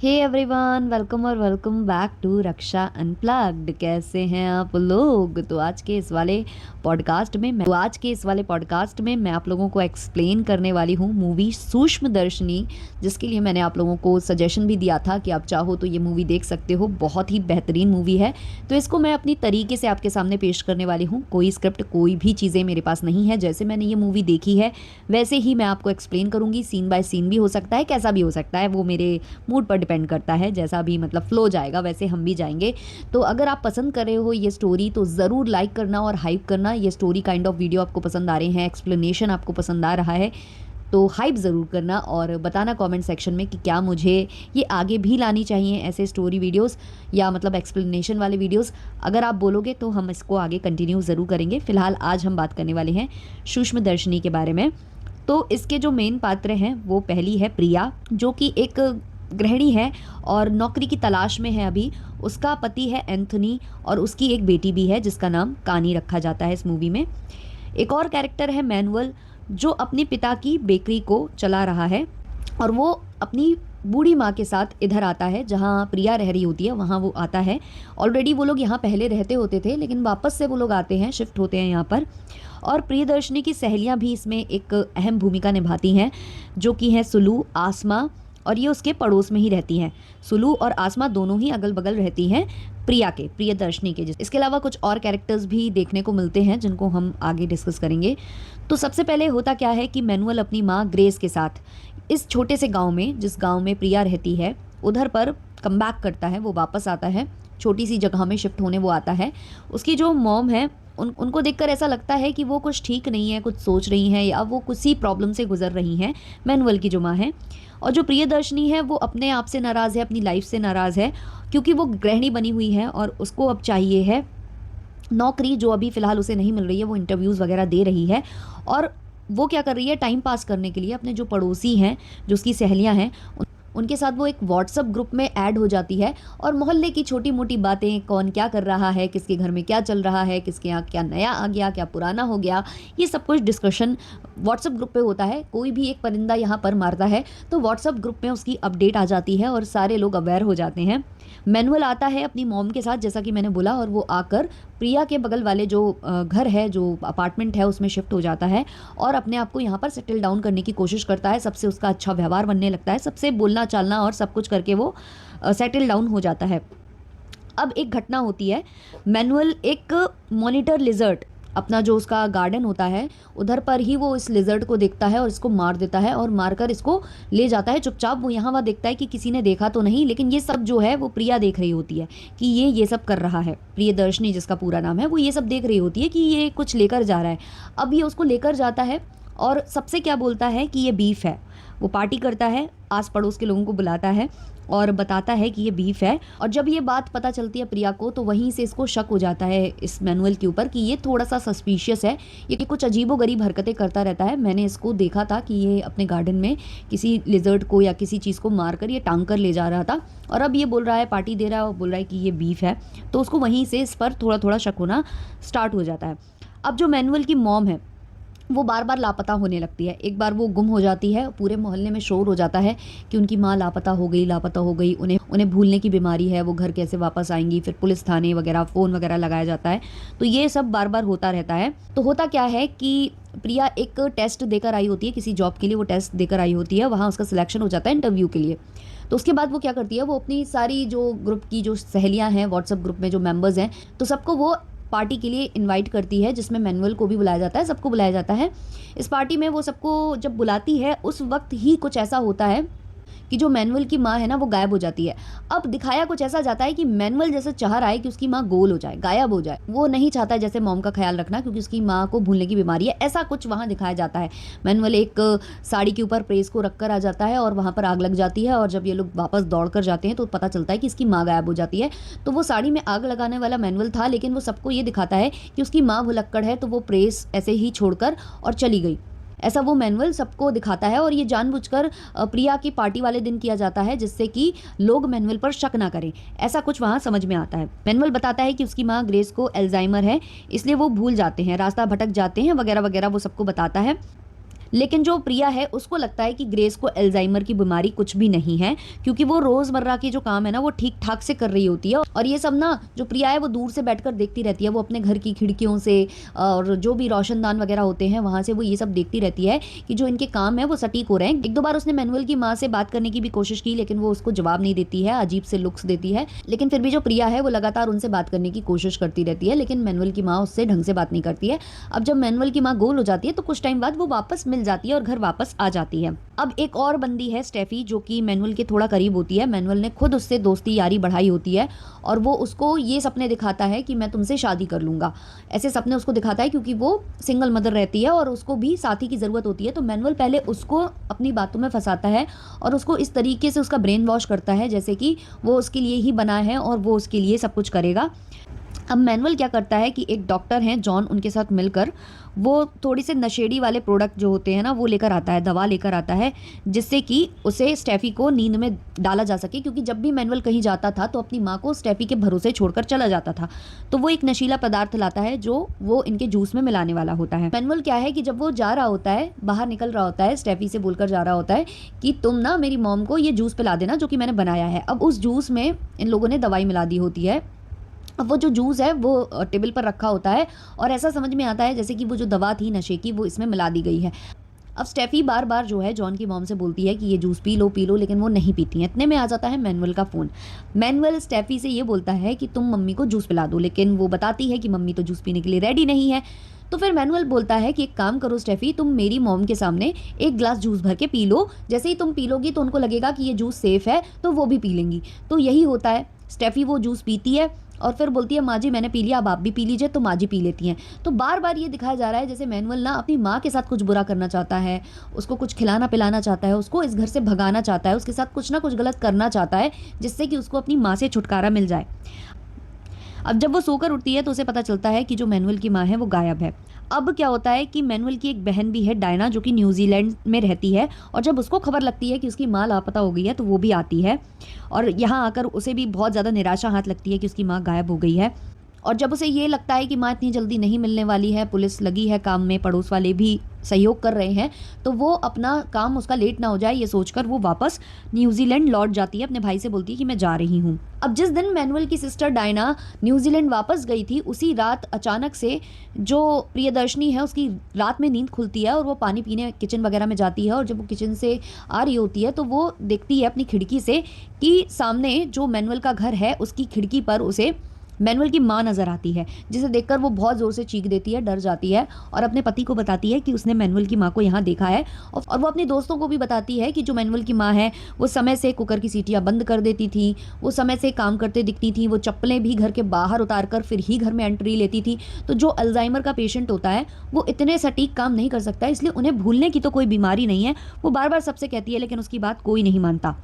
हे everyone, welcome और welcome back to Raksha unplugged. कैसे हैं आप लोग? तो आज के इस वाले पॉडकास्ट में मैं आप लोगों को एक्सप्लेन करने वाली हूँ मूवी सूक्ष्मदर्शिनी, जिसके लिए मैंने आप लोगों को सजेशन भी दिया था कि आप चाहो तो ये मूवी देख सकते हो। बहुत ही बेहतरीन मूवी है। तो इसको मैं अपनी तरीके से आपके सामने पेश करने वाली हूँ। कोई स्क्रिप्ट, कोई भी चीज़ें मेरे पास नहीं है। जैसे मैंने ये मूवी देखी है वैसे ही मैं आपको एक्सप्लेन करूँगी। सीन बाय सीन भी हो सकता है, कैसा भी हो सकता है, वो मेरे मूड पर डिपेंड करता है। जैसा भी मतलब फ्लो जाएगा वैसे हम भी जाएंगे। तो अगर आप पसंद कर रहे हो ये स्टोरी तो ज़रूर लाइक करना और हाइप करना। ये स्टोरी काइंड ऑफ वीडियो आपको पसंद आ रहे हैं, एक्सप्लेनेशन आपको पसंद आ रहा है तो हाइप ज़रूर करना और बताना कमेंट सेक्शन में कि क्या मुझे ये आगे भी लानी चाहिए ऐसे स्टोरी वीडियोस या मतलब एक्सप्लेनेशन वाले वीडियोस। अगर आप बोलोगे तो हम इसको आगे कंटिन्यू ज़रूर करेंगे। फ़िलहाल आज हम बात करने वाले हैं सूक्ष्मदर्शिनी के बारे में। तो इसके जो मेन पात्र हैं वो पहली है प्रिया, जो कि एक गृहिणी है और नौकरी की तलाश में है अभी। उसका पति है एंथनी और उसकी एक बेटी भी है जिसका नाम कानी रखा जाता है इस मूवी में। एक और कैरेक्टर है मैनुअल, जो अपने पिता की बेकरी को चला रहा है और वो अपनी बूढ़ी माँ के साथ इधर आता है जहाँ प्रिया रह रही होती है, वहाँ वो आता है। ऑलरेडी वो लोग यहाँ पहले रहते होते थे लेकिन वापस से वो लोग आते हैं, शिफ्ट होते हैं यहाँ पर। और प्रियदर्शनी की सहेलियाँ भी इसमें एक अहम भूमिका निभाती हैं, जो कि हैं सुलू, आसमा, और ये उसके पड़ोस में ही रहती हैं। सुलू और आसमा दोनों ही अगल बगल रहती हैं प्रियदर्शनी के। इसके अलावा कुछ और कैरेक्टर्स भी देखने को मिलते हैं जिनको हम आगे डिस्कस करेंगे। तो सबसे पहले होता क्या है कि मैनुअल अपनी माँ ग्रेस के साथ इस छोटे से गांव में, जिस गांव में प्रिया रहती है, उधर पर कम बैक करता है। वो वापस आता है, छोटी सी जगह में शिफ्ट होने वो आता है। उसकी जो मॉम है उनको देखकर ऐसा लगता है कि वो कुछ ठीक नहीं है, कुछ सोच रही हैं या वो किसी प्रॉब्लम से गुजर रही हैं, मैनुअल की जो माँ है। और जो प्रियदर्शनी है वो अपने आप से नाराज़ है, अपनी लाइफ से नाराज़ है, क्योंकि वो गृहिणी बनी हुई है और उसको अब चाहिए है नौकरी, जो अभी फ़िलहाल उसे नहीं मिल रही है। वो इंटरव्यूज़ वगैरह दे रही है और वो क्या कर रही है, टाइम पास करने के लिए अपने जो पड़ोसी हैं, जो उसकी सहेलियाँ हैं, उनके साथ वो एक व्हाट्सअप ग्रुप में ऐड हो जाती है और मोहल्ले की छोटी मोटी बातें, कौन क्या कर रहा है, किसके घर में क्या चल रहा है, किसके यहाँ क्या नया आ गया, क्या पुराना हो गया, ये सब कुछ डिस्कशन व्हाट्सअप ग्रुप पे होता है। कोई भी एक परिंदा यहाँ पर मारता है तो व्हाट्सअप ग्रुप में उसकी अपडेट आ जाती है और सारे लोग अवेयर हो जाते हैं। मैनुअल आता है अपनी मॉम के साथ, जैसा कि मैंने बोला, और वो आकर प्रिया के बगल वाले जो घर है, जो अपार्टमेंट है, उसमें शिफ्ट हो जाता है और अपने आप को यहाँ पर सेटल डाउन करने की कोशिश करता है। सबसे उसका अच्छा व्यवहार बनने लगता है, सबसे बोलना चालना और सब कुछ करके वो सेटल डाउन हो जाता है। अब एक घटना होती है, मैनुअल एक मॉनिटर लिजर्ड, अपना जो उसका गार्डन होता है उधर पर ही वो इस लिजर्ड को देखता है और इसको मार देता है और मारकर इसको ले जाता है चुपचाप। वो यहाँ वहाँ देखता है कि किसी ने देखा तो नहीं, लेकिन ये सब जो है वो प्रिया देख रही होती है कि ये सब कर रहा है। प्रियदर्शनी जिसका पूरा नाम है, वो ये सब देख रही होती है कि ये कुछ लेकर जा रहा है। अब ये उसको लेकर जाता है और सबसे क्या बोलता है कि ये बीफ है। वो पार्टी करता है, आस पड़ोस के लोगों को बुलाता है और बताता है कि ये बीफ है। और जब ये बात पता चलती है प्रिया को तो वहीं से इसको शक हो जाता है इस मैनुअल के ऊपर कि ये थोड़ा सा सस्पिशियस है, ये कुछ अजीबोगरीब हरकतें करता रहता है। मैंने इसको देखा था कि ये अपने गार्डन में किसी लिजर्ड को या किसी चीज़ को मारकर ये टांग कर ले जा रहा था और अब ये बोल रहा है, पार्टी दे रहा है और बोल रहा है कि ये बीफ है। तो उसको वहीं से इस पर थोड़ा थोड़ा शक होना स्टार्ट हो जाता है। अब जो मैनुअल की मॉम है वो बार बार लापता होने लगती है। एक बार वो गुम हो जाती है, पूरे मोहल्ले में शोर हो जाता है कि उनकी माँ लापता हो गई, उन्हें भूलने की बीमारी है, वो घर कैसे वापस आएंगी। फिर पुलिस थाने वगैरह, फ़ोन वगैरह लगाया जाता है। तो ये सब बार बार होता रहता है। तो होता क्या है कि प्रिया एक टेस्ट देकर आई होती है, किसी जॉब के लिए वो टेस्ट देकर आई होती है, वहाँ उसका सिलेक्शन हो जाता है इंटरव्यू के लिए। तो उसके बाद वो क्या करती है, वो अपनी सारी जो ग्रुप की जो सहेलियाँ हैं, व्हाट्सएप ग्रुप में जो मेंबर्स हैं, तो सबको वो पार्टी के लिए इनवाइट करती है, जिसमें मैनुअल को भी बुलाया जाता है, सबको बुलाया जाता है। इस पार्टी में वो सबको जब बुलाती है उस वक्त ही कुछ ऐसा होता है कि जो मैनुअल की माँ है ना वो गायब हो जाती है। अब दिखाया कुछ ऐसा जाता है कि मैनुअल जैसे चाह रहा है कि उसकी माँ गोल हो जाए, गायब हो जाए। वो नहीं चाहता है जैसे मॉम का ख्याल रखना, क्योंकि उसकी माँ को भूलने की बीमारी है, ऐसा कुछ वहाँ दिखाया जाता है। मैनुअल एक साड़ी के ऊपर प्रेस को रख कर आ जाता है और वहाँ पर आग लग जाती है और जब ये लोग वापस दौड़ कर जाते हैं तो पता चलता है कि इसकी माँ गायब हो जाती है। तो वो साड़ी में आग लगाने वाला मैनुअल था, लेकिन वो सबको ये दिखाता है कि उसकी माँ भुलक्कड़ है, तो वो प्रेस ऐसे ही छोड़कर और चली गई। ऐसा वो मैनुअल सबको दिखाता है और ये जानबूझकर प्रिया की पार्टी वाले दिन किया जाता है, जिससे कि लोग मैनुअल पर शक ना करें। ऐसा कुछ वहाँ समझ में आता है। मैनुअल बताता है कि उसकी माँ ग्रेस को अल्जाइमर है, इसलिए वो भूल जाते हैं, रास्ता भटक जाते हैं वगैरह वगैरह, वो सबको बताता है। लेकिन जो प्रिया है उसको लगता है कि ग्रेस को अल्जाइमर की बीमारी कुछ भी नहीं है, क्योंकि वो रोजमर्रा के जो काम है ना वो ठीक ठाक से कर रही होती है। और ये सब ना जो प्रिया है वो दूर से बैठकर देखती रहती है, वो अपने घर की खिड़कियों से और जो भी रोशनदान वगैरह होते हैं वहां से वो ये सब देखती रहती है कि जो इनके काम है वो सटीक हो रहे हैं। एक दो बार उसने मैनुअल की माँ से बात करने की भी कोशिश की, लेकिन वो उसको जवाब नहीं देती है, अजीब से लुक्स देती है। लेकिन फिर भी जो प्रिया है वो लगातार उनसे बात करने की कोशिश करती रहती है, लेकिन मैनुअल की माँ उससे ढंग से बात नहीं करती है। अब जब मैनुअल की माँ गोल हो जाती है तो कुछ टाइम बाद वो वापस मिल जाती है और घर वापस आ जाती है। अब एक और बंदी है स्टेफी, जो कि मैनुअल के थोड़ा करीब होती है। मैनुअल ने खुद उससे दोस्ती यारी बढ़ाई होती है और वो उसको ये सपने दिखाता है कि मैं तुमसे शादी कर लूँगा। ऐसे सपने उसको दिखाता है क्योंकि वो सिंगल मदर रहती है और उसको भी साथी की ज़रूरत होती है। तो मैनुअल पहले उसको अपनी बातों में फंसाता है और उसको इस तरीके से उसका ब्रेन वॉश करता है जैसे कि वो उसके लिए ही बना है और वो उसके लिए सब कुछ करेगा। अब मैनुअल क्या करता है कि एक डॉक्टर हैं जॉन, उनके साथ मिलकर वो थोड़ी से नशेड़ी वाले प्रोडक्ट जो होते हैं ना वो लेकर आता है, दवा लेकर आता है, जिससे कि उसे स्टेफी को नींद में डाला जा सके। क्योंकि जब भी मैनुअल कहीं जाता था तो अपनी माँ को स्टेफी के भरोसे छोड़कर चला जाता था। तो वो एक नशीला पदार्थ लाता है जो वो इनके जूस में मिलाने वाला होता है। मैनुअल क्या है कि जब वो जा रहा होता है, बाहर निकल रहा होता है, स्टेफी से बोलकर जा रहा होता है कि तुम ना मेरी मॉम को ये जूस पिला देना जो कि मैंने बनाया है। अब उस जूस में इन लोगों ने दवाई मिला दी होती है। अब वो जो जूस है वो टेबल पर रखा होता है और ऐसा समझ में आता है जैसे कि वो जो दवा थी नशे की वो इसमें मिला दी गई है। अब स्टेफी बार बार जो है जॉन की मॉम से बोलती है कि ये जूस पी लो, लेकिन वो नहीं पीती हैं। इतने में आ जाता है मैनुअल का फ़ोन। मैनुअल स्टेफी से ये बोलता है कि तुम मम्मी को जूस पिला दो, लेकिन वो बताती है कि मम्मी तो जूस पीने के लिए रेडी नहीं है। तो फिर मैनुअल बोलता है कि एक काम करो स्टेफी, तुम मेरी मॉम के सामने एक ग्लास जूस भर के पी लो। जैसे ही तुम पी लोगी तो उनको लगेगा कि ये जूस सेफ़ है तो वो भी पी लेंगी। तो यही होता है, स्टेफी वो जूस पीती है और फिर बोलती है माँ जी मैंने पी लिया, अब आप भी पी लीजिए। तो माँ जी पी लेती हैं। तो बार बार ये दिखाया जा रहा है जैसे मैनुअल ना अपनी माँ के साथ कुछ बुरा करना चाहता है, उसको कुछ खिलाना पिलाना चाहता है, उसको इस घर से भगाना चाहता है, उसके साथ कुछ ना कुछ गलत करना चाहता है जिससे कि उसको अपनी माँ से छुटकारा मिल जाए। अब जब वो सोकर उठती है तो उसे पता चलता है कि जो मैनुअल की माँ है वो गायब है। अब क्या होता है कि मैनुअल की एक बहन भी है डायना, जो कि न्यूजीलैंड में रहती है, और जब उसको खबर लगती है कि उसकी माँ लापता हो गई है तो वो भी आती है और यहाँ आकर उसे भी बहुत ज़्यादा निराशा हाथ लगती है कि उसकी माँ गायब हो गई है। और जब उसे ये लगता है कि माँ इतनी जल्दी नहीं मिलने वाली है, पुलिस लगी है काम में, पड़ोस वाले भी सहयोग कर रहे हैं, तो वो अपना काम उसका लेट ना हो जाए ये सोचकर वो वापस न्यूजीलैंड लौट जाती है। अपने भाई से बोलती है कि मैं जा रही हूँ। अब जिस दिन मैनुअल की सिस्टर डायना न्यूजीलैंड वापस गई थी उसी रात अचानक से जो प्रियदर्शनी है उसकी रात में नींद खुलती है और वो पानी पीने किचन वगैरह में जाती है। और जब वो किचन से आ रही होती है तो वो देखती है अपनी खिड़की से कि सामने जो मैनुअल का घर है उसकी खिड़की पर उसे मैनुअल की माँ नज़र आती है, जिसे देखकर वो बहुत ज़ोर से चीख देती है, डर जाती है और अपने पति को बताती है कि उसने मैनुअल की माँ को यहाँ देखा है। और वो अपने दोस्तों को भी बताती है कि जो मैनुअल की माँ है वो समय से कुकर की सीटियाँ बंद कर देती थी, वो समय से काम करते दिखती थी, वो चप्पलें भी घर के बाहर उतार कर फिर ही घर में एंट्री लेती थी। तो जो अल्जाइमर का पेशेंट होता है वो इतने सटीक काम नहीं कर सकता, इसलिए उन्हें भूलने की तो कोई बीमारी नहीं है। वो बार बार सबसे कहती है लेकिन उसकी बात कोई नहीं मानता।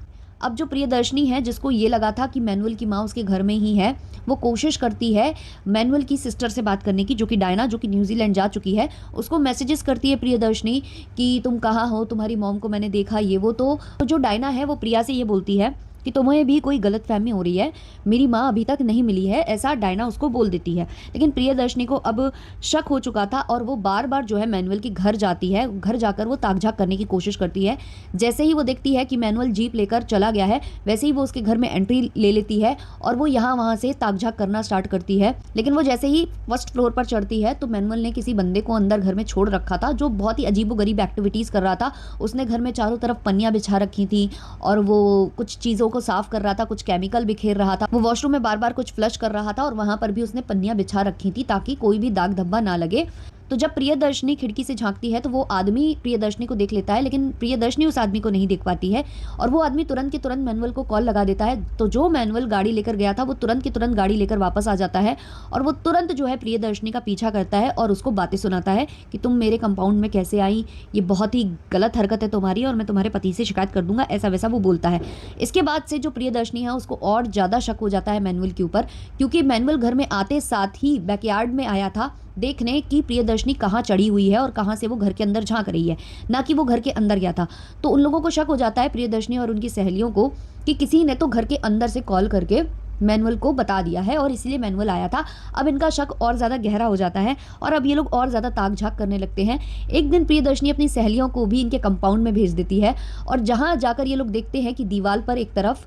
अब जो प्रियदर्शनी है, जिसको ये लगा था कि मैनुअल की माँ उसके घर में ही है, वो कोशिश करती है मैनुअल की सिस्टर से बात करने की, जो कि डायना, जो कि न्यूजीलैंड जा चुकी है। उसको मैसेजेस करती है प्रियदर्शनी कि तुम कहाँ हो, तुम्हारी मॉम को मैंने देखा, ये वो। तो जो डायना है वो प्रिया से ये बोलती है कि तुम्हें भी कोई गलतफहमी हो रही है, मेरी माँ अभी तक नहीं मिली है, ऐसा डायना उसको बोल देती है। लेकिन प्रियदर्शनी को अब शक हो चुका था और वो बार बार जो है मैनुअल के घर जाती है। घर जाकर वो ताक-झाक करने की कोशिश करती है। जैसे ही वो देखती है कि मैनुअल जीप लेकर चला गया है, वैसे ही वो उसके घर में एंट्री ले लेती है और वो यहाँ वहाँ से ताक-झाक करना स्टार्ट करती है। लेकिन वो जैसे ही फर्स्ट फ्लोर पर चढ़ती है तो मैनुअल ने किसी बंदे को अंदर घर में छोड़ रखा था, जो बहुत ही अजीबोगरीब एक्टिविटीज़ कर रहा था। उसने घर में चारों तरफ पन्नियाँ बिछा रखी थी और वो कुछ चीज़ों को साफ कर रहा था, कुछ केमिकल बिखेर रहा था। वो वॉशरूम में बार बार कुछ फ्लश कर रहा था और वहां पर भी उसने पन्नियां बिछा रखी थी ताकि कोई भी दाग धब्बा ना लगे। तो जब प्रियदर्शनी खिड़की से झांकती है तो वो आदमी प्रियदर्शनी को देख लेता है, लेकिन प्रियदर्शनी उस आदमी को नहीं देख पाती है और वो आदमी तुरंत के तुरंत मैनुअल को कॉल लगा देता है। तो जो मैनुअल गाड़ी लेकर गया था वो तुरंत के तुरंत गाड़ी लेकर वापस आ जाता है और वो तुरंत जो है प्रियदर्शनी का पीछा करता है और उसको बातें सुनाता है कि तुम मेरे कंपाउंड में कैसे आई, ये बहुत ही गलत हरकत है तुम्हारी और मैं तुम्हारे पति से शिकायत कर दूंगा, ऐसा वैसा वो बोलता है। इसके बाद से जो प्रियदर्शनी है उसको और ज़्यादा शक हो जाता है मैनुअल के ऊपर, क्योंकि मैनुअल घर में आते साथ ही बैकयार्ड में आया था देखने कि प्रियदर्शनी कहाँ चढ़ी हुई है और कहाँ से वो घर के अंदर झांक रही है, ना कि वो घर के अंदर गया था। तो उन लोगों को शक हो जाता है, प्रियदर्शनी और उनकी सहेलियों को, कि किसी ने तो घर के अंदर से कॉल करके मैनुअल को बता दिया है और इसीलिए मैनुअल आया था। अब इनका शक और ज़्यादा गहरा हो जाता है और अब ये लोग और ज़्यादा ताक झाँक करने लगते हैं। एक दिन प्रियदर्शनी अपनी सहेलियों को भी इनके कंपाउंड में भेज देती है और जहाँ जाकर ये लोग देखते हैं कि दीवार पर एक तरफ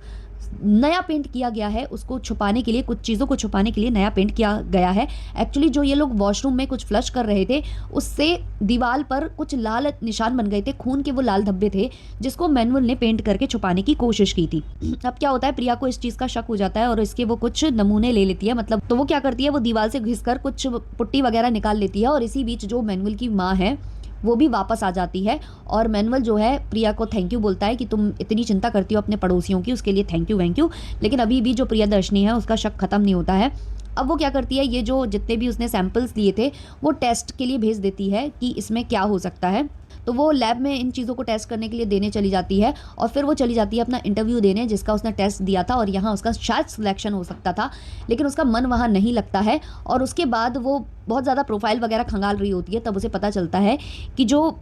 नया पेंट किया गया है, उसको छुपाने के लिए, कुछ चीज़ों को छुपाने के लिए नया पेंट किया गया है। एक्चुअली जो ये लोग वॉशरूम में कुछ फ्लश कर रहे थे, उससे दीवार पर कुछ लाल निशान बन गए थे, खून के वो लाल धब्बे थे, जिसको मैनुअल ने पेंट करके छुपाने की कोशिश की थी। अब क्या होता है, प्रिया को इस चीज़ का शक हो जाता है और इसके वो कुछ नमूने ले लेती है, मतलब तो वो क्या करती है, वो दीवार से घिसकर कुछ पुट्टी वगैरह निकाल लेती है और इसी बीच जो मैनुअल की माँ है वो भी वापस आ जाती है और मैनुअल जो है प्रिया को थैंक यू बोलता है कि तुम इतनी चिंता करती हो अपने पड़ोसियों की, उसके लिए थैंक यू। लेकिन अभी भी जो प्रियदर्शनी है उसका शक खत्म नहीं होता है। अब वो क्या करती है, ये जो जितने भी उसने सैंपल्स लिए थे वो टेस्ट के लिए भेज देती है कि इसमें क्या हो सकता है। तो वो लैब में इन चीज़ों को टेस्ट करने के लिए देने चली जाती है और फिर वो चली जाती है अपना इंटरव्यू देने, जिसका उसने टेस्ट दिया था और यहाँ उसका शायद सिलेक्शन हो सकता था, लेकिन उसका मन वहाँ नहीं लगता है। और उसके बाद वो बहुत ज़्यादा प्रोफाइल वगैरह खंगाल रही होती है, तब उसे पता चलता है कि जो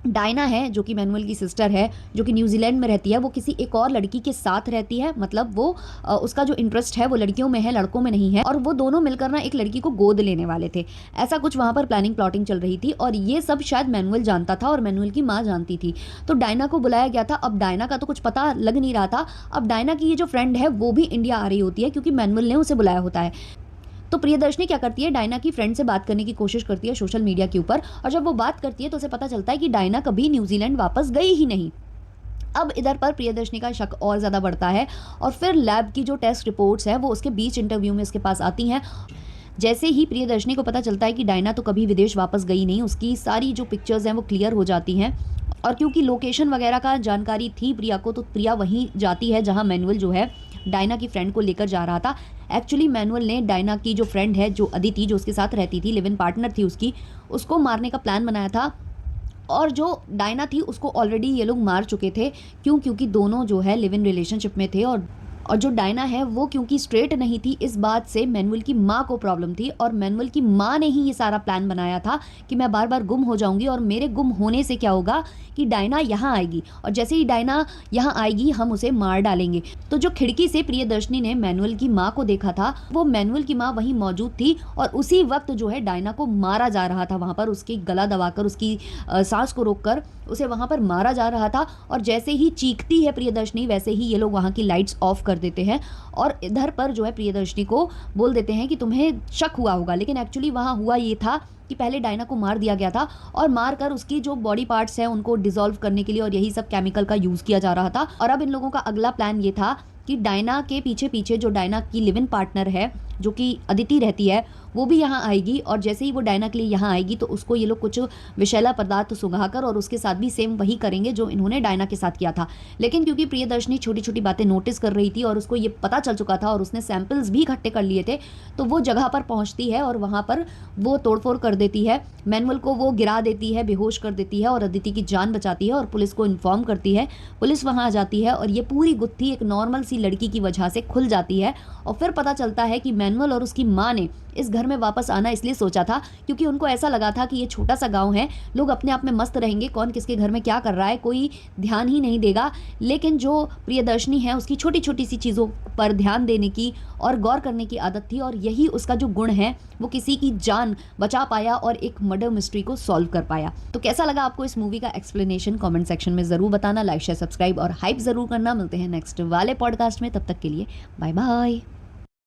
डायना है, जो कि मैनुअल की सिस्टर है, जो कि न्यूजीलैंड में रहती है, वो किसी एक और लड़की के साथ रहती है। मतलब वो उसका जो इंटरेस्ट है वो लड़कियों में है, लड़कों में नहीं है, और वो दोनों मिलकर ना एक लड़की को गोद लेने वाले थे। ऐसा कुछ वहाँ पर प्लानिंग प्लॉटिंग चल रही थी और ये सब शायद मैनुअल जानता था और मैनुअल की माँ जानती थी। तो डायना को बुलाया गया था। अब डायना का तो कुछ पता लग नहीं रहा था। अब डायना की ये जो फ्रेंड है वो भी इंडिया आ रही होती है क्योंकि मैनुअल ने उसे बुलाया होता है। तो प्रियदर्शनी क्या करती है, डायना की फ्रेंड से बात करने की कोशिश करती है सोशल मीडिया के ऊपर, और जब वो बात करती है तो उसे पता चलता है कि डायना कभी न्यूजीलैंड वापस गई ही नहीं। अब इधर पर प्रियदर्शनी का शक और ज़्यादा बढ़ता है और फिर लैब की जो टेस्ट रिपोर्ट्स हैं वो उसके बीच इंटरव्यू में उसके पास आती हैं। जैसे ही प्रियदर्शनी को पता चलता है कि डायना तो कभी विदेश वापस गई नहीं, उसकी सारी जो पिक्चर्स हैं वो क्लियर हो जाती हैं और क्योंकि लोकेशन वगैरह का जानकारी थी प्रिया को, तो प्रिया वहीं जाती है जहां मैनुअल जो है डायना की फ्रेंड को लेकर जा रहा था। एक्चुअली मैनुअल ने डायना की जो फ्रेंड है, जो अदिति, जो उसके साथ रहती थी, लिव इन पार्टनर थी उसकी, उसको मारने का प्लान बनाया था और जो डायना थी उसको ऑलरेडी ये लोग मार चुके थे। क्योंकि दोनों जो है लिव इन रिलेशनशिप में थे और जो डायना है वो क्योंकि स्ट्रेट नहीं थी, इस बात से मैनुअल की माँ को प्रॉब्लम थी और मैनुअल की माँ ने ही ये सारा प्लान बनाया था कि मैं बार बार गुम हो जाऊंगी और मेरे गुम होने से क्या होगा कि डायना यहाँ आएगी और जैसे ही डायना यहाँ आएगी हम उसे मार डालेंगे। तो जो खिड़की से प्रियदर्शनी ने मैनुअल की माँ को देखा था, वो मैनुअल की माँ वहीं मौजूद थी और उसी वक्त जो है डायना को मारा जा रहा था। वहाँ पर उसकी गला दबाकर, उसकी सांस को रोककर उसे वहाँ पर मारा जा रहा था और जैसे ही चीखती है प्रियदर्शनी वैसे ही ये लोग वहाँ की लाइट्स ऑफ कर देते हैं और इधर पर जो है प्रियदर्शनी को बोल देते हैं कि तुम्हें शक हुआ होगा, लेकिन एक्चुअली वहाँ हुआ ये था कि पहले डायना को मार दिया गया था और मारकर उसकी जो बॉडी पार्ट्स हैं उनको डिसॉल्व करने के लिए और यही सब केमिकल का यूज़ किया जा रहा था। और अब इन लोगों का अगला प्लान ये था कि डायना के पीछे पीछे जो डायना की लिव इन पार्टनर है, जो कि अदिति रहती है, वो भी यहाँ आएगी और जैसे ही वो डायना के लिए यहाँ आएगी तो उसको ये लोग कुछ विषैला पदार्थ सुंघाकर और उसके साथ भी सेम वही करेंगे जो इन्होंने डायना के साथ किया था। लेकिन क्योंकि प्रियदर्शनी छोटी छोटी बातें नोटिस कर रही थी और उसको ये पता चल चुका था और उसने सैंपल्स भी इकट्ठे कर लिए थे, तो वो जगह पर पहुँचती है और वहाँ पर वो तोड़फोड़ कर देती है। मैनुअल को वो गिरा देती है, बेहोश कर देती है और अदिति की जान बचाती है और पुलिस को इन्फॉर्म करती है। पुलिस वहाँ आ जाती है और ये पूरी गुत्थी एक नॉर्मल सी लड़की की वजह से खुल जाती है और फिर पता चलता है कि मैनुअल और उसकी माँ ने इस घर में वापस आना इसलिए सोचा था क्योंकि उनको ऐसा लगा था कि ये छोटा सा गांव है, लोग अपने आप में मस्त रहेंगे, कौन किसके घर में क्या कर रहा है कोई ध्यान ही नहीं देगा। लेकिन जो प्रियदर्शनी है उसकी छोटी छोटी सी चीज़ों पर ध्यान देने की और गौर करने की आदत थी और यही उसका जो गुण है, वो किसी की जान बचा पाया और एक मर्डर मिस्ट्री को सॉल्व कर पाया। तो कैसा लगा आपको इस मूवी का एक्सप्लेनेशन कमेंट सेक्शन में ज़रूर बताना, लाइक शेयर सब्सक्राइब और हाइप ज़रूर करना। मिलते हैं नेक्स्ट वाले पॉडकास्ट में, तब तक के लिए बाय बाय।